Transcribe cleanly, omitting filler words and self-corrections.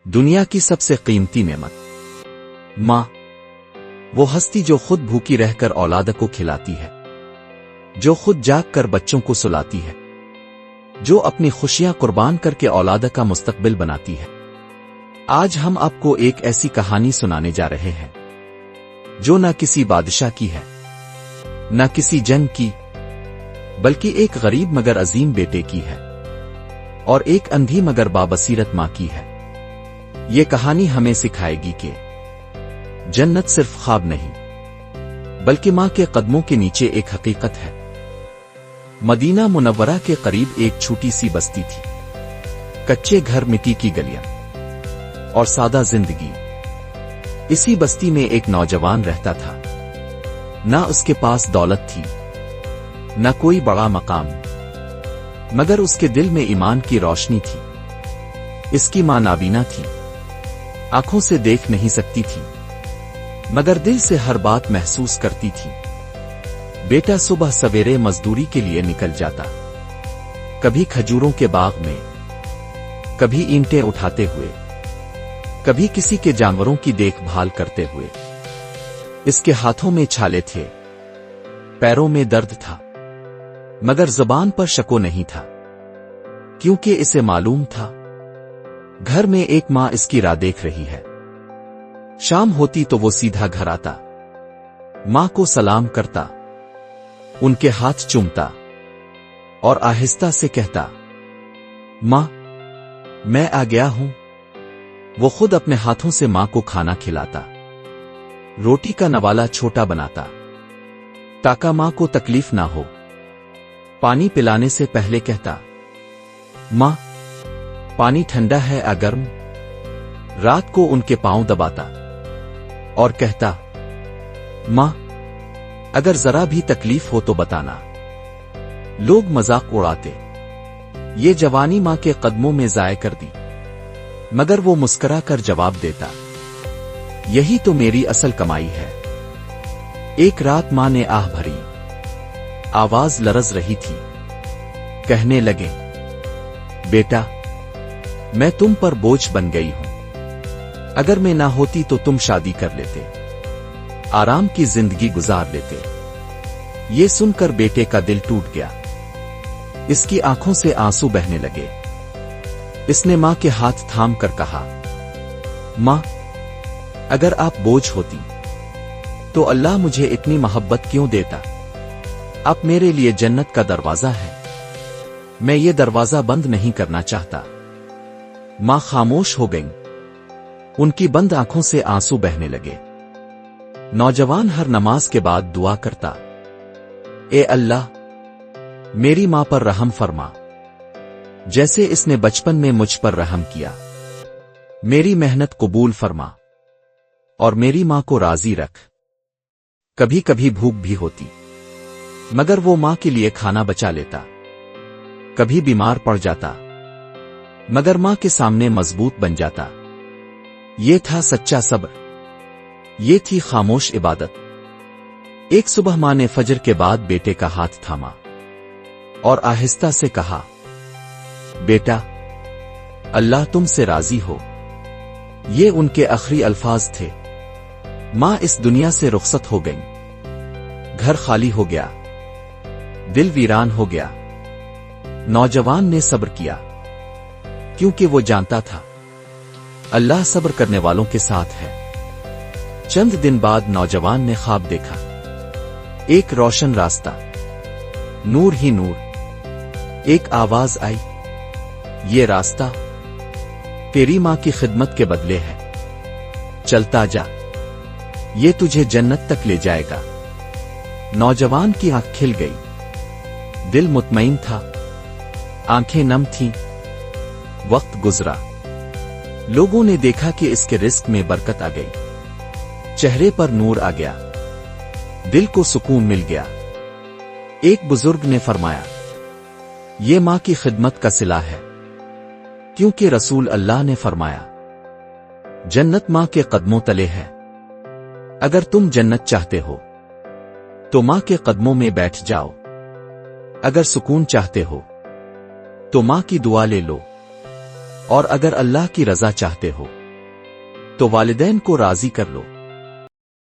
دنیا کی سب سے قیمتی نعمت ماں، وہ ہستی جو خود بھوکی رہ کر اولاد کو کھلاتی ہے، جو خود جاگ کر بچوں کو سلاتی ہے، جو اپنی خوشیاں قربان کر کے اولاد کا مستقبل بناتی ہے۔ آج ہم آپ کو ایک ایسی کہانی سنانے جا رہے ہیں جو نہ کسی بادشاہ کی ہے، نہ کسی جنگ کی، بلکہ ایک غریب مگر عظیم بیٹے کی ہے، اور ایک اندھی مگر بابصیرت ماں کی ہے۔ یہ کہانی ہمیں سکھائے گی کہ جنت صرف خواب نہیں، بلکہ ماں کے قدموں کے نیچے ایک حقیقت ہے۔ مدینہ منورہ کے قریب ایک چھوٹی سی بستی تھی، کچے گھر، مٹی کی گلیاں اور سادہ زندگی۔ اسی بستی میں ایک نوجوان رہتا تھا، نہ اس کے پاس دولت تھی، نہ کوئی بڑا مقام، مگر اس کے دل میں ایمان کی روشنی تھی۔ اس کی ماں نابینا تھی، آنکھوں سے دیکھ نہیں سکتی تھی، مگر دل سے ہر بات محسوس کرتی تھی۔ بیٹا صبح سویرے مزدوری کے لیے نکل جاتا، کبھی کھجوروں کے باغ میں، کبھی اینٹیں اٹھاتے ہوئے، کبھی کسی کے جانوروں کی دیکھ بھال کرتے ہوئے۔ اس کے ہاتھوں میں چھالے تھے، پیروں میں درد تھا، مگر زبان پر شکو نہیں تھا، کیونکہ اسے معلوم تھا گھر میں ایک ماں اس کی راہ دیکھ رہی ہے۔ شام ہوتی تو وہ سیدھا گھر آتا، ماں کو سلام کرتا، ان کے ہاتھ چومتا اور آہستہ سے کہتا، ماں میں آ گیا ہوں۔ وہ خود اپنے ہاتھوں سے ماں کو کھانا کھلاتا، روٹی کا نوالا چھوٹا بناتا تاکہ ماں کو تکلیف نہ ہو۔ پانی پلانے سے پہلے کہتا، ماں پانی ٹھنڈا ہے یا گرم؟ رات کو ان کے پاؤں دباتا اور کہتا، ماں اگر ذرا بھی تکلیف ہو تو بتانا۔ لوگ مذاق اڑاتے، یہ جوانی ماں کے قدموں میں ضائع کر دی، مگر وہ مسکرا کر جواب دیتا، یہی تو میری اصل کمائی ہے۔ ایک رات ماں نے آہ بھری، آواز لرز رہی تھی، کہنے لگے، بیٹا میں تم پر بوجھ بن گئی ہوں، اگر میں نہ ہوتی تو تم شادی کر لیتے، آرام کی زندگی گزار لیتے۔ یہ سن کر بیٹے کا دل ٹوٹ گیا، اس کی آنکھوں سے آنسو بہنے لگے۔ اس نے ماں کے ہاتھ تھام کر کہا، ماں اگر آپ بوجھ ہوتی تو اللہ مجھے اتنی محبت کیوں دیتا؟ آپ میرے لیے جنت کا دروازہ ہے، میں یہ دروازہ بند نہیں کرنا چاہتا۔ ماں خاموش ہو گئیں، ان کی بند آنکھوں سے آنسو بہنے لگے۔ نوجوان ہر نماز کے بعد دعا کرتا، اے اللہ میری ماں پر رحم فرما، جیسے اس نے بچپن میں مجھ پر رحم کیا۔ میری محنت قبول فرما اور میری ماں کو راضی رکھ۔ کبھی کبھی بھوک بھی ہوتی، مگر وہ ماں کے لیے کھانا بچا لیتا۔ کبھی بیمار پڑ جاتا، مگر ماں کے سامنے مضبوط بن جاتا۔ یہ تھا سچا صبر، یہ تھی خاموش عبادت۔ ایک صبح ماں نے فجر کے بعد بیٹے کا ہاتھ تھاما اور آہستہ سے کہا، بیٹا اللہ تم سے راضی ہو۔ یہ ان کے آخری الفاظ تھے۔ ماں اس دنیا سے رخصت ہو گئی، گھر خالی ہو گیا، دل ویران ہو گیا۔ نوجوان نے صبر کیا، کیونکہ وہ جانتا تھا اللہ صبر کرنے والوں کے ساتھ ہے۔ چند دن بعد نوجوان نے خواب دیکھا، ایک روشن راستہ، نور ہی نور۔ ایک آواز آئی، یہ راستہ تیری ماں کی خدمت کے بدلے ہے، چلتا جا، یہ تجھے جنت تک لے جائے گا۔ نوجوان کی آنکھ کھل گئی، دل مطمئن تھا، آنکھیں نم تھیں۔ وقت گزرا، لوگوں نے دیکھا کہ اس کے رزق میں برکت آ گئی، چہرے پر نور آ گیا، دل کو سکون مل گیا۔ ایک بزرگ نے فرمایا، یہ ماں کی خدمت کا صلہ ہے، کیونکہ رسول اللہ نے فرمایا، جنت ماں کے قدموں تلے ہے۔ اگر تم جنت چاہتے ہو تو ماں کے قدموں میں بیٹھ جاؤ، اگر سکون چاہتے ہو تو ماں کی دعا لے لو۔ اور اگر اللہ کی رضا چاہتے ہو تو والدین کو راضی کر لو۔